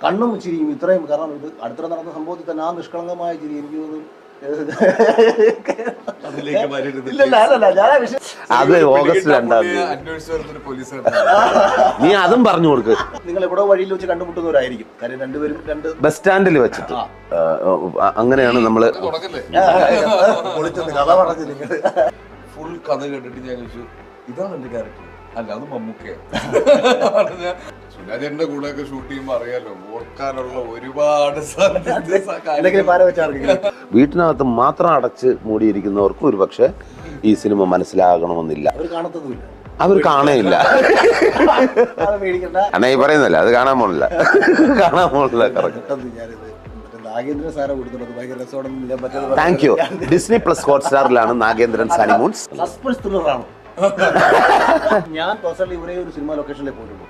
കണ്ണും ചിരിയും ഇത്രയും, കാരണം ഇത് അടുത്തിടെ നടന്ന സംഭവത്തിൽ തന്നെ ആ നിഷ്കളങ്കമായ ചിരി എനിക്ക് തോന്നുന്നു. അത് ഓഗസ്റ്റ് 2 നീ അതും പറഞ്ഞു കൊടുക്ക്. നിങ്ങൾ എവിടെ വഴിയിൽ വെച്ച് കണ്ടുമുട്ടുന്നവരായിരിക്കും, കാര്യം രണ്ടുപേരും ബസ് സ്റ്റാൻഡിൽ വെച്ചിട്ട് അങ്ങനെയാണ് നമ്മള് കഥ പറഞ്ഞു. നിങ്ങൾ ഫുൾ കഥ കേട്ടിട്ട് ഞാൻ ചോദിച്ചു, ഇതാണ് എന്റെ ക്യാരക്ടർ അല്ല അത് മമ്മൂക്കയാണ്. സുരാജന്റെ കൂടെ ഒക്കെ ഷൂട്ട് ചെയ്യുമ്പോ അറിയാലോ, ഓർക്കാനുള്ള ഒരുപാട് വീട്ടിനകത്ത് മാത്രം അടച്ച് മൂടിയിരിക്കുന്നവർക്ക് ഒരു പക്ഷെ ഈ സിനിമ മനസ്സിലാകണമെന്നില്ല. അവർ കാണേയില്ല. അണ്ണാ ഈ പറയുന്നല്ല, അത് കാണാൻ പോണില്ല. Thank you. ഡിസ്നി പ്ലസ് ഹോട്ട്സ്റ്റാറിലാണ് നാഗേന്ദ്രൻ സാനിമൂൺസ്. സസ്പെൻസ് ത്രില്ലറാണ്. ഞാൻ പേഴ്സണലി ഒരേ ഒരു സിനിമ ലൊക്കേഷനിലേക്ക് പോയിട്ടുള്ളൂ.